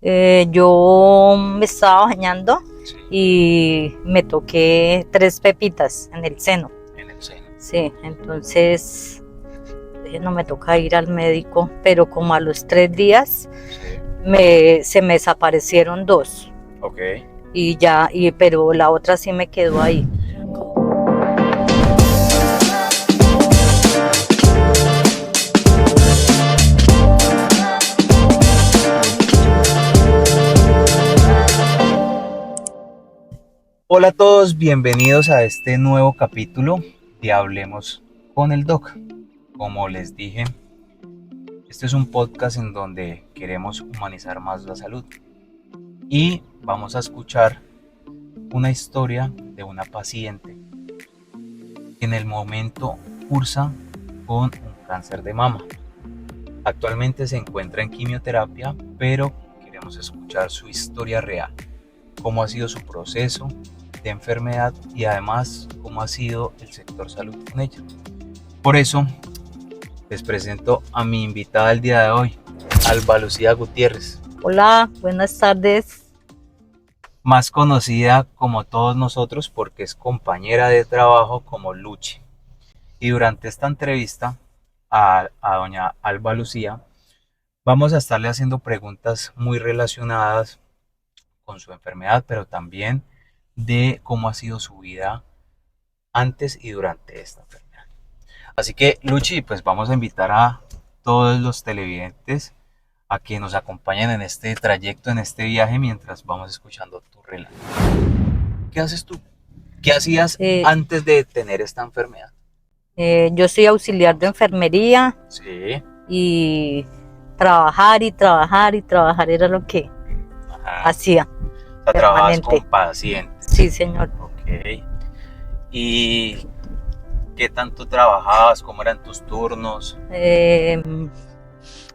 Yo me estaba bañando Sí, y me toqué 3 pepitas en el seno. en el seno. Sí, entonces dije, no me toca ir al médico, pero como a los 3 días Sí, se me desaparecieron 2 ok. pero la otra sí me quedó ahí. Hola a todos, bienvenidos a este nuevo capítulo de Hablemos con el Doc. Como les dije, este es un podcast en donde queremos humanizar más la salud y vamos a escuchar una historia de una paciente que en el momento cursa con un cáncer de mama. Actualmente se encuentra en quimioterapia, pero queremos escuchar su historia real, cómo ha sido su proceso de enfermedad y además cómo ha sido el sector salud con ella. Por eso les presento a mi invitada del día de hoy, Alba Lucía Gutiérrez, Hola, buenas tardes. más conocida como todos nosotros porque es compañera de trabajo como Luchi. Y durante esta entrevista a doña Alba Lucía vamos a estarle haciendo preguntas muy relacionadas con su enfermedad, pero también de cómo ha sido su vida antes y durante esta enfermedad. Así que, Luchi, pues vamos a invitar a todos los televidentes a que nos acompañen en este trayecto, en este viaje, mientras vamos escuchando tu relato. ¿Qué haces tú? ¿Qué hacías Eh, antes de tener esta enfermedad? yo soy auxiliar de enfermería Sí. y trabajar y trabajar y trabajar era lo que Ajá. hacía O sea, trabajabas con permanente. pacientes. Sí, señor. Ok. ¿Y qué tanto trabajabas? ¿Cómo eran tus turnos? Eh,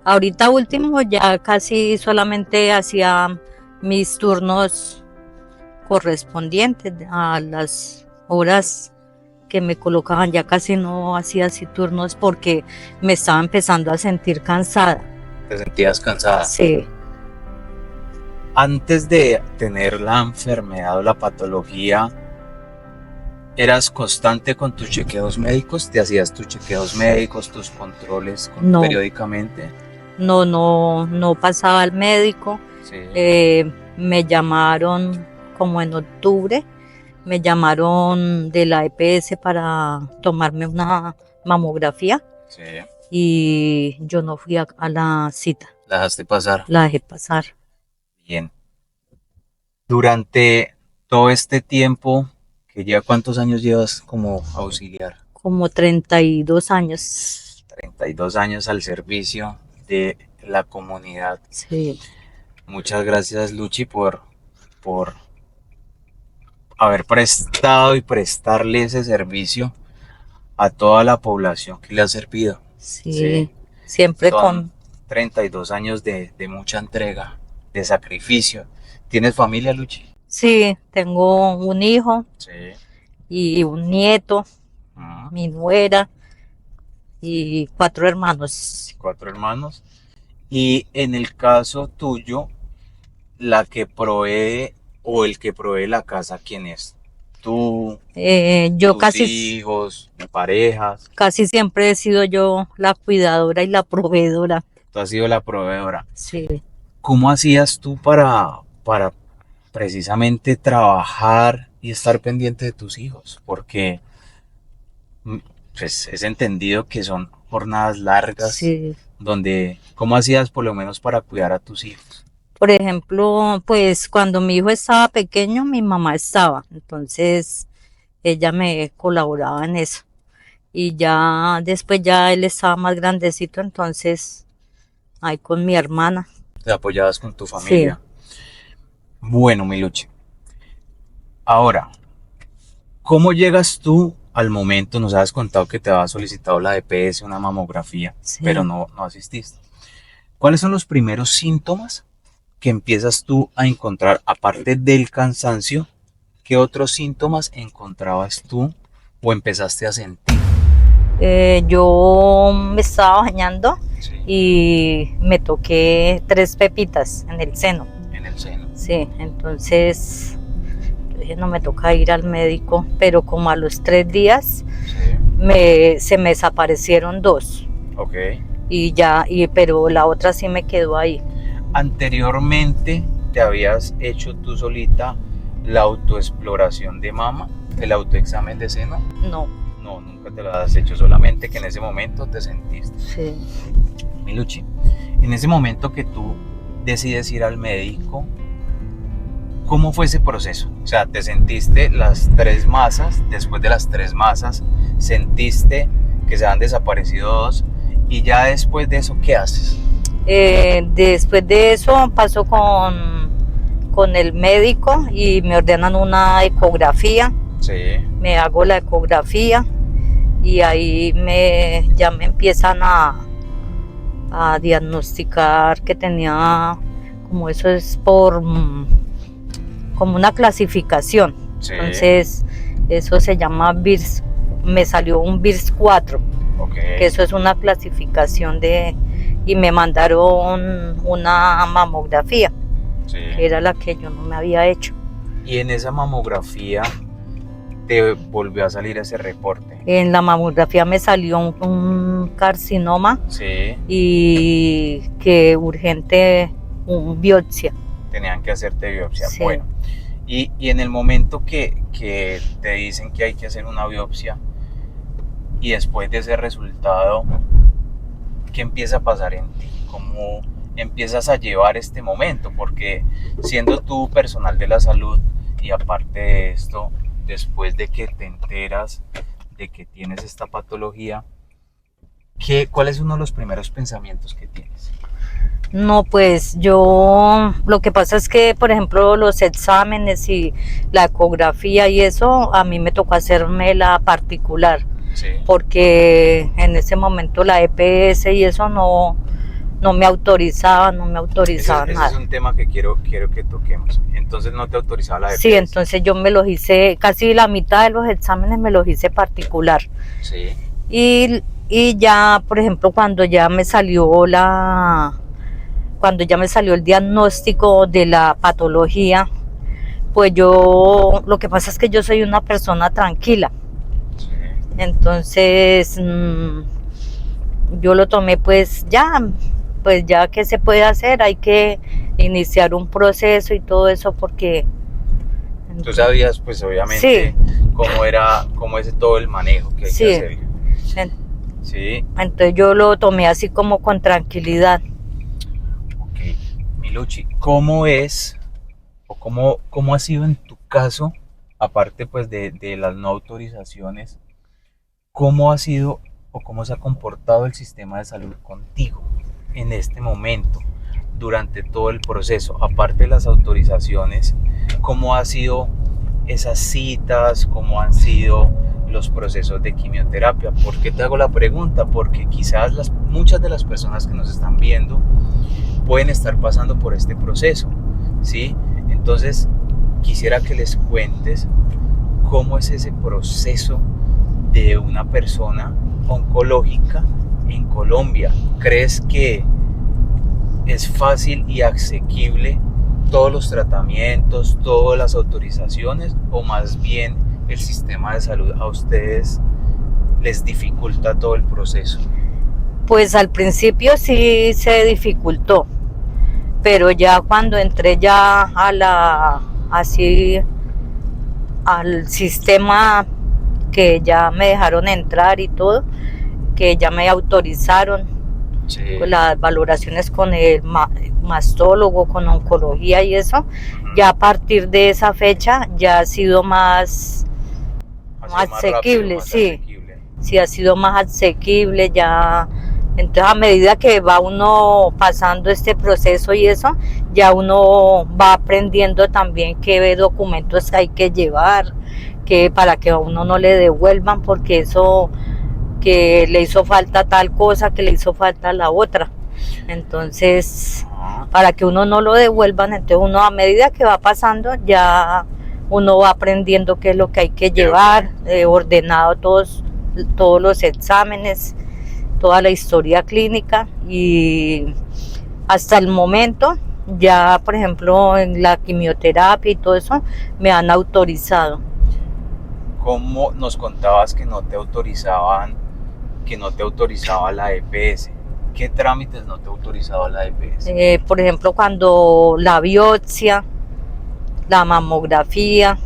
Ahorita último ya casi solamente hacía mis turnos correspondientes a las horas que me colocaban, ya casi no hacía así turnos porque me estaba empezando a sentir cansada. ¿Te sentías cansada? Sí. Antes de tener la enfermedad o la patología, ¿eras constante con tus chequeos médicos? ¿Te hacías tus chequeos médicos, tus controles No, periódicamente? no pasaba al médico. Sí. Me llamaron como en octubre, me llamaron de la EPS para tomarme una mamografía Sí. y yo no fui a la cita, ¿La dejaste pasar? la dejé pasar. Bien. Durante todo este tiempo, que ya ¿cuántos años llevas como auxiliar? Como 32 años. 32 años al servicio de la comunidad. Sí. Muchas gracias, Luchi, por haber prestado y prestarle ese servicio a toda la población que le ha servido. Sí, Sí. siempre Son 32 años de mucha entrega, de sacrificio. ¿Tienes familia, Luchi? Sí, tengo un hijo Sí. y un nieto, Mm, mi nuera y 4 hermanos. 4 hermanos. Y en el caso tuyo, la que provee o el que provee la casa, ¿quién es? Tú, Yo tus hijos, parejas. casi siempre he sido yo la cuidadora y la proveedora. Tú has sido la proveedora. Sí. ¿Cómo hacías tú para precisamente trabajar y estar pendiente de tus hijos? Porque mm, pues es entendido que son jornadas largas Sí. donde, ¿cómo hacías por lo menos para cuidar a tus hijos? Por ejemplo, pues cuando mi hijo estaba pequeño, mi mamá estaba, entonces ella me colaboraba en eso. Y ya después ya él estaba más grandecito, entonces ahí con mi hermana. Te apoyabas con tu Sí. familia. Bueno, mi Luchi. Ahora, ¿cómo llegas tú al momento? Nos habías contado que te había solicitado la DPS, una mamografía, pero Sí. no asististe. ¿Cuáles son los primeros síntomas que empiezas tú a encontrar, aparte del cansancio? ¿Qué otros síntomas encontrabas tú o empezaste a sentir? Yo me estaba bañando Sí. y me toqué 3 pepitas en el seno. En el seno. Sí, entonces yo dije, no, me toca ir al médico, pero como a los 3 días Sí. se me desaparecieron 2 Ok. pero la otra sí me quedó ahí. Anteriormente te habías hecho tú solita la autoexploración de mama, el autoexamen de seno. No, No, nunca te lo has hecho, solamente que en ese momento te sentiste. sí. Miluchi, en ese momento que tú decides ir al médico, ¿cómo fue ese proceso? O sea, te sentiste las 3 masas, después de las 3 masas, sentiste que se han desaparecido 2, y ya después de eso, ¿qué haces? Después de eso paso con el médico y me ordenan una ecografía. Sí. Me hago la ecografía y ahí ya me empiezan a diagnosticar que tenía, como eso es como una clasificación. Sí. Entonces eso se llama BIRS, me salió un BIRS 4, Okay. que eso es una clasificación y me mandaron una mamografía, Sí. que era la que yo no me había hecho. Y en esa mamografía te volvió a salir ese reporte. En la mamografía me salió un carcinoma. Sí. Y que urgente biopsia. Tenían que hacerte biopsia. Sí. Bueno, y en el momento que te dicen que hay que hacer una biopsia, y después de ese resultado, ¿qué empieza a pasar en ti? ¿Cómo empiezas a llevar este momento? Porque siendo tú personal de la salud, y aparte de esto, después de que te enteras de que tienes esta patología, ¿cuál es uno de los primeros pensamientos que tienes? No, pues lo que pasa es que, por ejemplo, los exámenes y la ecografía y eso, a mí me tocó hacerme la particular. Sí. Porque en ese momento la EPS y eso no me autorizaba, nada. Ese es un tema que quiero que toquemos. Entonces no te autorizaba la EPS. Sí, entonces yo me los hice, casi la mitad de los exámenes me los hice particular. Sí. Y ya, por ejemplo, cuando ya me salió el diagnóstico de la patología, pues lo que pasa es que yo soy una persona tranquila. Sí. Entonces, yo lo tomé pues ya que se puede hacer, hay que iniciar un proceso y todo eso porque... Tú sabías pues obviamente sí. cómo es todo el manejo que hay sí. que hacer. Sí. Entonces yo lo tomé así como con tranquilidad. Ok, Miluchi, ¿cómo es o cómo ha sido en tu caso, aparte pues de las no autorizaciones, cómo ha sido o cómo se ha comportado el sistema de salud contigo en este momento, durante todo el proceso, aparte de las autorizaciones? ¿Cómo ha sido esas citas? ¿Cómo han sido los procesos de quimioterapia? ¿Por qué te hago la pregunta? Porque quizás muchas de las personas que nos están viendo pueden estar pasando por este proceso, ¿sí? Entonces quisiera que les cuentes cómo es ese proceso de una persona oncológica en Colombia. ¿Crees que es fácil y asequible todos los tratamientos, todas las autorizaciones, o más bien el sistema de salud a ustedes les dificulta todo el proceso? Pues al principio sí se dificultó, pero ya cuando entré ya al sistema, que ya me dejaron entrar y todo, que ya me autorizaron, sí, las valoraciones con el mastólogo, con oncología y eso, ya a partir de esa fecha ya ha sido más asequible, sí. Sí, ha sido más asequible ya. Entonces, a medida que va uno pasando este proceso y eso, ya uno va aprendiendo también qué documentos hay que llevar, para que a uno no le devuelvan, porque eso, que le hizo falta tal cosa, que le hizo falta la otra. Entonces, para que uno no lo devuelvan, entonces uno, a medida que va pasando, ya uno va aprendiendo qué es lo que hay que llevar, ordenado todos los exámenes. toda la historia clínica y hasta el momento ya, por ejemplo, en la quimioterapia y todo eso, me han autorizado. ¿Cómo nos contabas que no te autorizaba la EPS? ¿Qué trámites no te autorizaba la EPS? Por ejemplo, cuando la biopsia, la mamografía,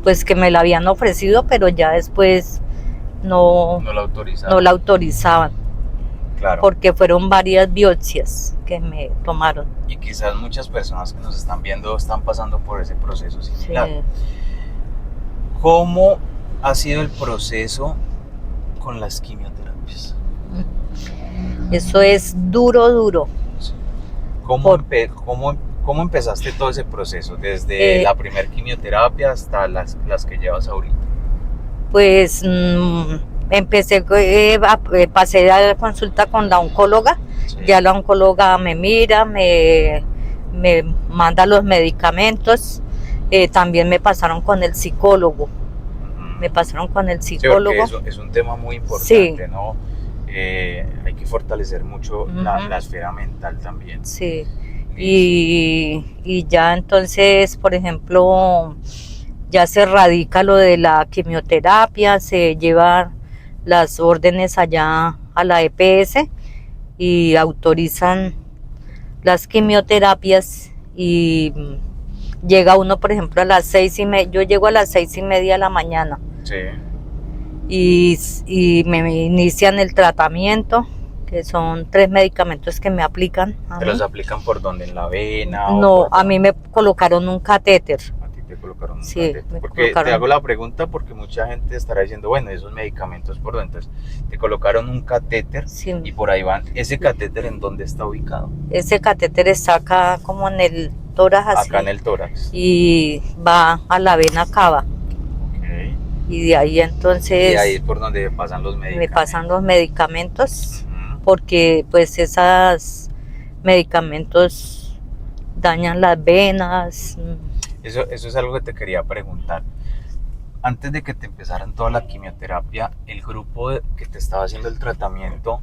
pues que me la habían ofrecido, pero ya después no la autorizaban. Claro. Porque fueron varias biopsias que me tomaron. Y quizás muchas personas que nos están viendo están pasando por ese proceso similar. Sí. ¿Cómo ha sido el proceso con las quimioterapias? Eso es duro. ¿Cómo empezaste todo ese proceso? Desde la primer quimioterapia hasta las que llevas ahorita. Pues empecé, pasé a la consulta con la oncóloga. Sí. Ya la oncóloga me mira, me manda los medicamentos. También me pasaron con el psicólogo. Me pasaron con el psicólogo. Sí, porque es un tema muy importante, sí. ¿No? Hay que fortalecer mucho la esfera mental también. Sí. Y ya entonces, por ejemplo, ya se radica lo de la quimioterapia, se llevan las órdenes allá a la EPS y autorizan las quimioterapias y llega uno, por ejemplo, a las 6:30, yo llego a las 6:30 de la mañana. Sí. Y me inician el tratamiento, que son 3 medicamentos que me aplican. ¿Te los aplican por dónde? ¿En la vena? No, a mí me colocaron un catéter. A ti te colocaron un catéter. Porque te hago la pregunta porque mucha gente estará diciendo, bueno, esos medicamentos por dónde. Entonces, te colocaron un catéter, sí. Y por ahí van. ¿Ese catéter en dónde está ubicado? Ese catéter está acá como en el tórax. Así, acá en el tórax. Y va a la vena cava. Y de ahí entonces... Y ahí es por donde pasan los medicamentos. Me pasan los medicamentos, porque pues esos medicamentos dañan las venas. Eso es algo que te quería preguntar. Antes de que te empezaran toda la quimioterapia, el grupo que te estaba haciendo el tratamiento,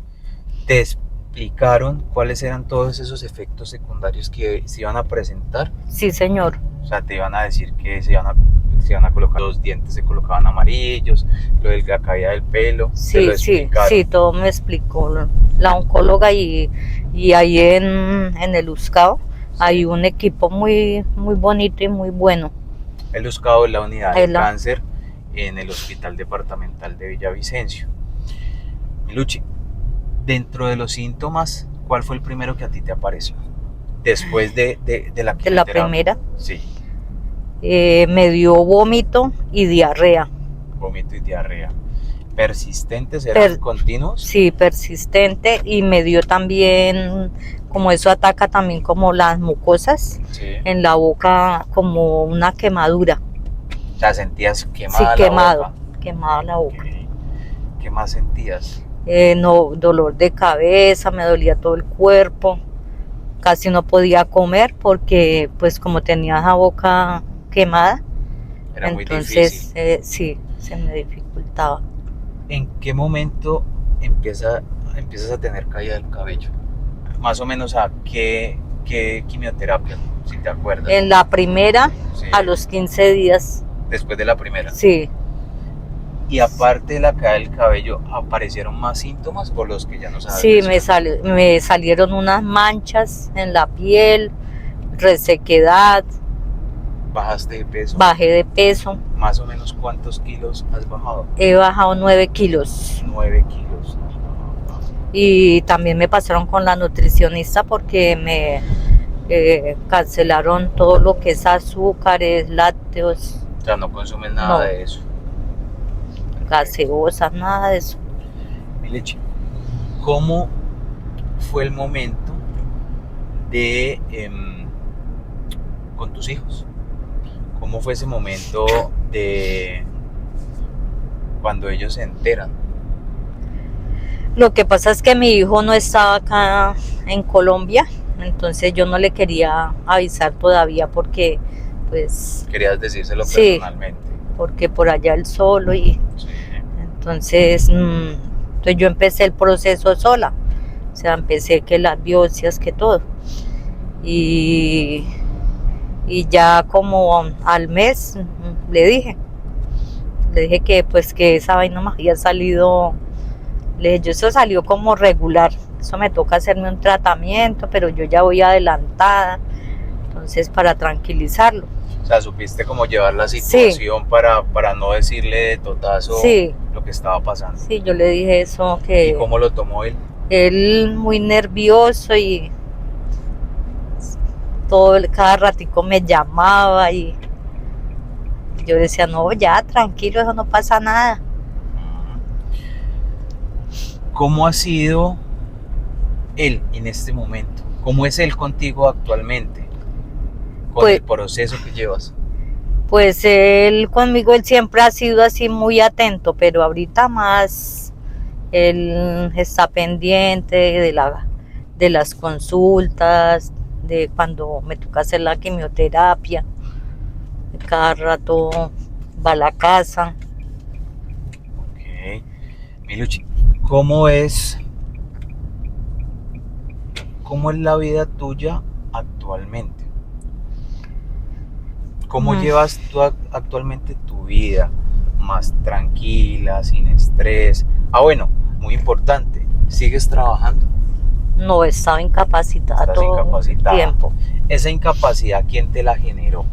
¿te explicaron cuáles eran todos esos efectos secundarios que se iban a presentar? Sí, señor. O sea, te iban a decir que se iban a colocar los dientes, se colocaban amarillos, lo de la caída del pelo. Sí, sí, todo me explicó la oncóloga y ahí en el Huscao, sí. Hay un equipo muy bonito y muy bueno. El Huscao es la unidad de cáncer en el Hospital Departamental de Villavicencio. Miluchi, dentro de los síntomas, ¿cuál fue el primero que a ti te apareció? Después de la quimioterapia. De la primera. Sí. Me dio vómito y diarrea. Vómito y diarrea. ¿Persistentes? ¿Eran continuos? Sí, persistente, y me dio también, como eso ataca también como las mucosas, sí. En la boca, como una quemadura. O sea, ¿sentías quemada la boca? Quemada la boca. Okay. ¿Qué más sentías? No, dolor de cabeza, me dolía todo el cuerpo, casi no podía comer porque pues como tenía la boca quemada, era entonces muy difícil. Sí, se me dificultaba. ¿En qué momento empiezas a tener caída del cabello? Más o menos a qué quimioterapia, si te acuerdas. En la primera, sí. A los 15 días. ¿Después de la primera? Sí. Y aparte de la caída del cabello, ¿aparecieron más síntomas o los que ya no sabes? Sí, me salieron unas manchas en la piel, resequedad. ¿Bajaste de peso? Bajé de peso. ¿Más o menos cuántos kilos has bajado? He bajado 9 kilos. 9 kilos. Y también me pasaron con la nutricionista porque me cancelaron todo lo que es azúcares, lácteos. O sea, no consumes nada de eso. Gaseosas, nada de eso. Miluchi, ¿cómo fue el momento de con tus hijos? ¿Cómo fue ese momento de cuando ellos se enteran? Lo que pasa es que mi hijo no estaba acá en Colombia, entonces yo no le quería avisar todavía porque pues... Querías decírselo personalmente. Porque por allá él solo y... Sí. Entonces Entonces yo empecé el proceso sola, o sea, empecé que las biopsias, que todo. Y ya como al mes le dije que pues que esa vaina me había salido, le dije, yo eso salió como regular, eso me toca hacerme un tratamiento, pero yo ya voy adelantada, entonces para tranquilizarlo. O sea, supiste cómo llevar la situación para no decirle de totazo lo que estaba pasando. Sí, yo le dije eso que... ¿Y cómo lo tomó él? Él muy nervioso y cada ratico me llamaba y yo decía, no, ya, tranquilo, eso no pasa nada. ¿Cómo ha sido él en este momento? ¿Cómo es él contigo actualmente? Con el proceso que llevas. Pues él conmigo, él siempre ha sido así muy atento, pero ahorita más él está pendiente de las consultas, de cuando me toca hacer la quimioterapia. Cada rato va a la casa. Ok. Miluchi, ¿cómo es la vida tuya actualmente? ¿Cómo llevas tú actualmente tu vida? Más tranquila, sin estrés. Bueno, muy importante, ¿sigues trabajando? No, estaba incapacitada todo el tiempo. ¿Esa incapacidad quién te la generó?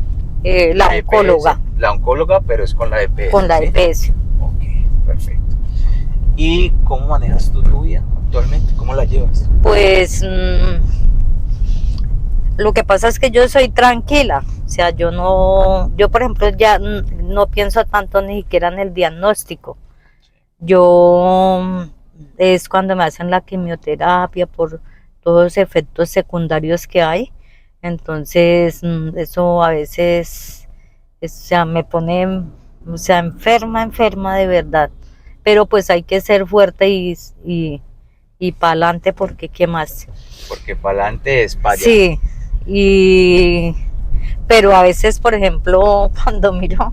La oncóloga. La oncóloga, pero es con la EPS. Con la EPS. Ok, perfecto. ¿Y cómo manejas tú tu vida actualmente? ¿Cómo la llevas? Pues lo que pasa es que yo soy tranquila. O sea, yo por ejemplo ya no pienso tanto ni siquiera en el diagnóstico. Yo es cuando me hacen la quimioterapia por todos los efectos secundarios que hay. Entonces eso a veces, o sea, me pone, o sea, enferma de verdad. Pero pues hay que ser fuerte y para adelante, porque ¿qué más? Porque para adelante es para allá. Sí, pero a veces, por ejemplo, cuando miro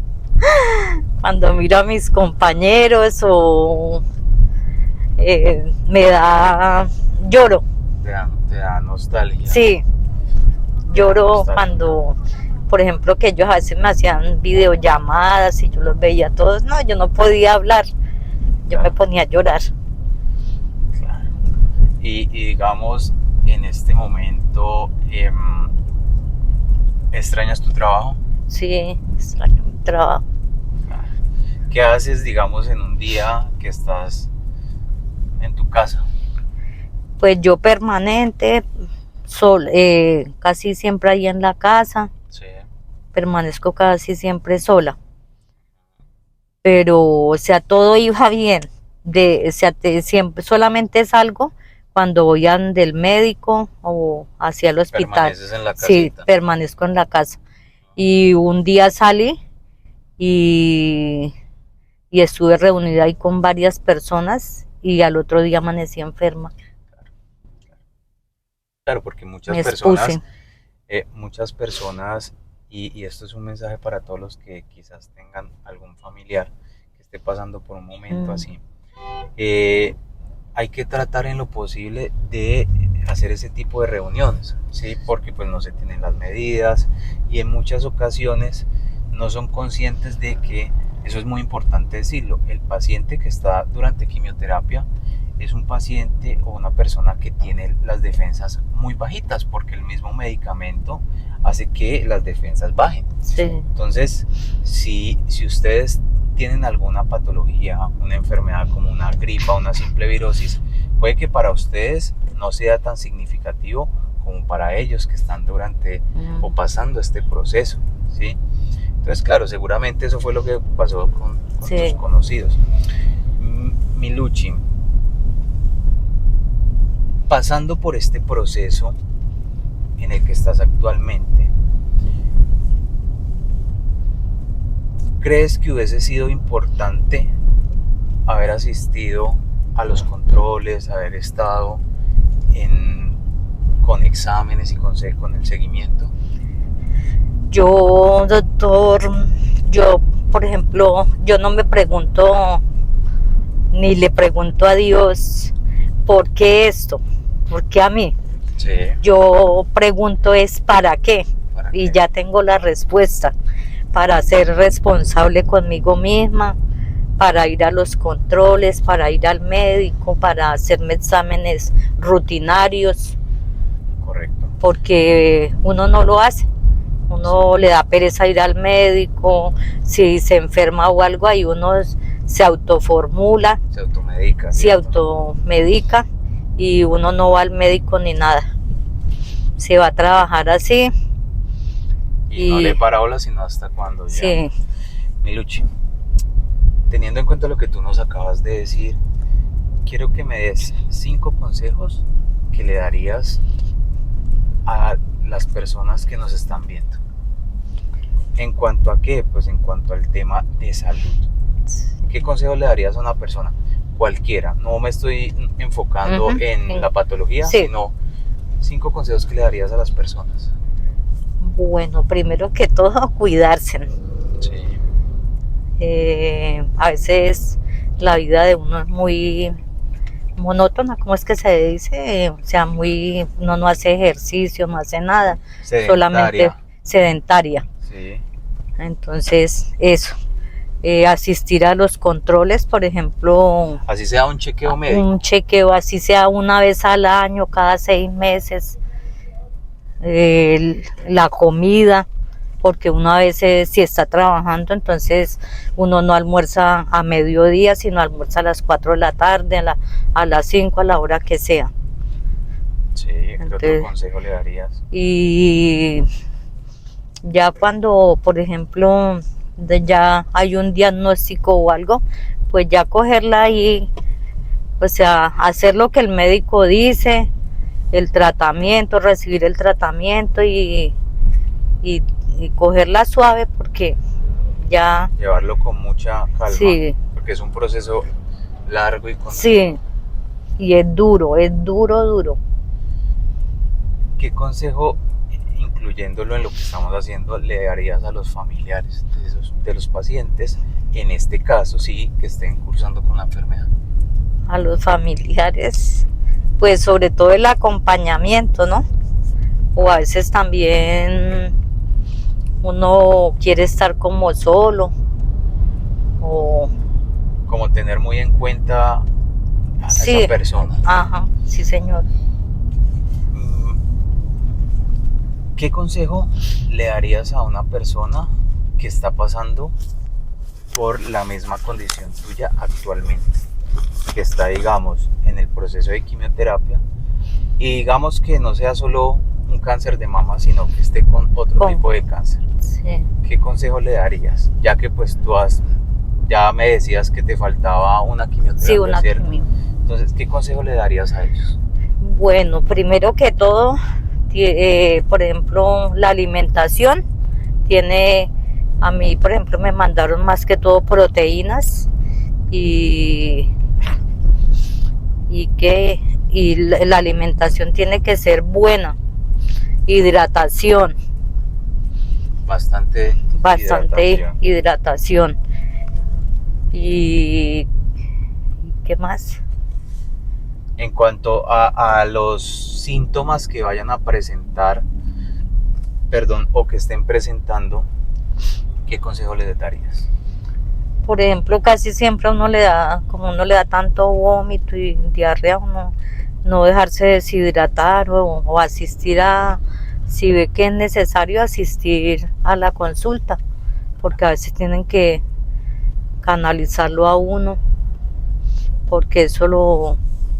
a mis compañeros o lloro. Te da nostalgia. Sí, lloro cuando, por ejemplo, que ellos a veces me hacían videollamadas y yo los veía todos. No, yo no podía hablar, yo me ponía a llorar. Claro. Y digamos, en este momento, ¿extrañas tu trabajo? Sí, extraño mi trabajo. ¿Qué haces, digamos, en un día que estás en tu casa? Pues yo permanente, casi siempre ahí en la casa. Sí. Permanezco casi siempre sola. Pero, o sea, todo iba bien. O sea, siempre solamente salgo cuando voy del médico o hacia el hospital. ¿Permaneces en la casita? Sí, permanezco en la casa. Y un día salí y estuve reunida ahí con varias personas y al otro día amanecí enferma. Claro, porque muchas personas, y esto es un mensaje para todos los que quizás tengan algún familiar que esté pasando por un momento así, hay que tratar en lo posible de hacer ese tipo de reuniones, ¿sí? Porque pues no se tienen las medidas y en muchas ocasiones no son conscientes de que, eso es muy importante decirlo, el paciente que está durante quimioterapia es un paciente o una persona que tiene las defensas muy bajitas, porque el mismo medicamento hace que las defensas bajen. Sí. Entonces, si ustedes tienen alguna patología, una enfermedad como una gripa o una simple virosis, puede que para ustedes no sea tan significativo como para ellos que están durante o pasando este proceso, ¿sí? Entonces, claro, seguramente eso fue lo que pasó con tus conocidos. Miluchi, pasando por este proceso en el que estás actualmente, ¿crees que hubiese sido importante haber asistido a los controles, haber estado con exámenes y con el seguimiento? Yo, doctor, por ejemplo, yo no me pregunto ni le pregunto a Dios por qué esto, por qué a mí. Sí. Yo pregunto es ¿para qué? ¿Para Y qué? ya tengo la respuesta, para ser responsable conmigo misma, para ir a los controles, para ir al médico, para hacerme exámenes rutinarios, Correcto. porque uno no lo hace. Uno le da pereza ir al médico, si se enferma o algo, ahí uno se autoformula, Se automedica. se automedica y uno no va al médico ni nada. Se va a trabajar así. Y no le para bola sino hasta cuando ya. Sí. Miluchi, teniendo en cuenta lo que tú nos acabas de decir, quiero que me des 5 consejos que le darías a las personas que nos están viendo. ¿En cuanto a qué? Pues en cuanto al tema de salud. ¿Qué consejo le darías a una persona? Cualquiera. No me estoy enfocando en la patología, sino 5 consejos que le darías a las personas. Bueno, primero que todo, cuidarse. Sí. A veces la vida de uno es muy monótona, ¿cómo es que se dice? O sea, uno no hace ejercicio, no hace nada, solamente sedentaria. Sí. Entonces, eso, asistir a los controles, por ejemplo. Así sea un chequeo médico. Un chequeo, así sea una vez al año, cada 6 meses. La comida, porque uno a veces si está trabajando, entonces uno no almuerza a mediodía, sino almuerza a las 4 de la tarde, a las 5, a la hora que sea. Sí, ¿qué otro consejo le darías? Y ya cuando, por ejemplo, ya hay un diagnóstico o algo, pues ya cogerla ahí, o sea, hacer lo que el médico dice, el tratamiento, recibir el tratamiento y cogerla suave, porque ya... Llevarlo con mucha calma, sí, porque es un proceso largo y continuo. Sí, y es duro, duro. ¿Qué consejo, incluyéndolo en lo que estamos haciendo, le darías a los familiares de los pacientes, en este caso sí, que estén cursando con la enfermedad? A los familiares, pues sobre todo el acompañamiento, ¿no? O a veces también uno quiere estar como solo, o... Como tener muy en cuenta a esa persona. Ajá, sí señor. ¿Qué consejo le darías a una persona que está pasando por la misma condición tuya actualmente? Que está, digamos, en el proceso de quimioterapia y digamos que no sea solo un cáncer de mama, sino que esté con otro tipo de cáncer. Sí. ¿Qué consejo le darías? Ya que pues tú ya me decías que te faltaba una quimioterapia. Sí, una quimio. Entonces, ¿qué consejo le darías a ellos? Bueno, primero que todo, por ejemplo, la alimentación tiene, a mí por ejemplo me mandaron más que todo proteínas y la alimentación tiene que ser buena, hidratación. Bastante hidratación. ¿Y qué más? En cuanto a los síntomas que vayan a presentar, o que estén presentando, ¿qué consejo les darías? Por ejemplo, casi siempre uno le da tanto vómito y diarrea, uno no dejarse deshidratar o asistir si ve que es necesario asistir a la consulta, porque a veces tienen que canalizarlo a uno, porque eso lo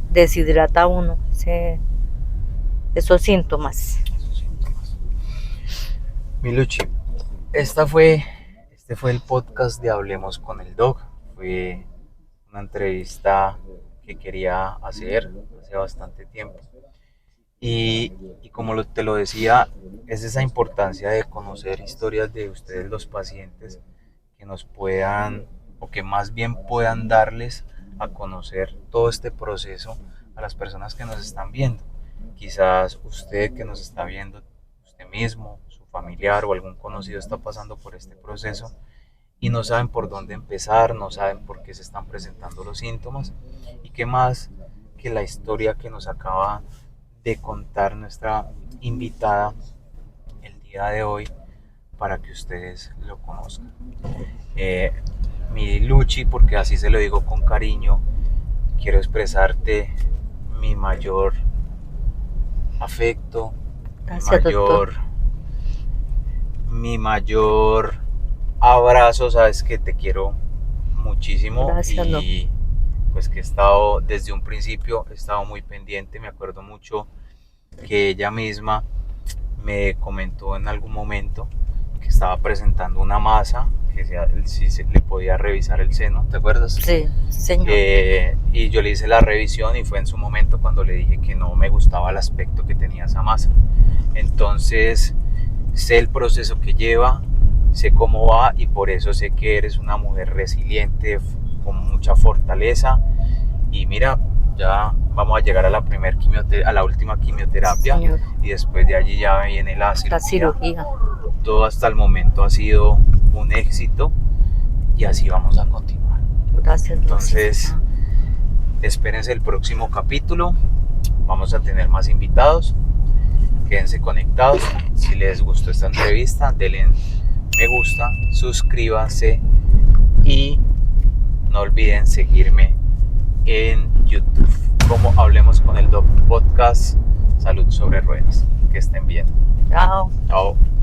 deshidrata a uno, esos síntomas. Miluchi, este fue el podcast de Hablemos con el Doc. Fue una entrevista que quería hacer hace bastante tiempo. Y como te lo decía, es esa importancia de conocer historias de ustedes los pacientes que nos puedan, o que más bien puedan darles a conocer todo este proceso a las personas que nos están viendo. Quizás usted que nos está viendo, usted mismo, su familiar o algún conocido está pasando por este proceso y no saben por dónde empezar, no saben por qué se están presentando los síntomas. Y qué más que la historia que nos acaba de contar nuestra invitada el día de hoy para que ustedes lo conozcan. Mi Luchi, porque así se lo digo con cariño, quiero expresarte mi mayor afecto, Gracias, doctor. mi mayor abrazo. Sabes que te quiero muchísimo. Gracias, Y pues que he estado desde un principio, he estado muy pendiente. Me acuerdo mucho que ella misma me comentó en algún momento que estaba presentando una masa, que si se le podía revisar el seno, ¿te acuerdas? Sí, señor. Y yo le hice la revisión y fue en su momento cuando le dije que no me gustaba el aspecto que tenía esa masa. Entonces sé el proceso que lleva, sé cómo va, y por eso sé que eres una mujer resiliente, con mucha fortaleza. Y mira, ya vamos a llegar a la última quimioterapia, Señor. y después de allí ya viene la cirugía. Todo hasta el momento ha sido un éxito y así vamos a continuar. Gracias. Entonces, espérense el próximo capítulo. Vamos a tener más invitados. Quédense conectados. Si les gustó esta entrevista, denle me gusta, suscríbanse y no olviden seguirme en YouTube como Hablemos con el Doc Podcast. Salud sobre ruedas. Que estén bien. Chao. Chao.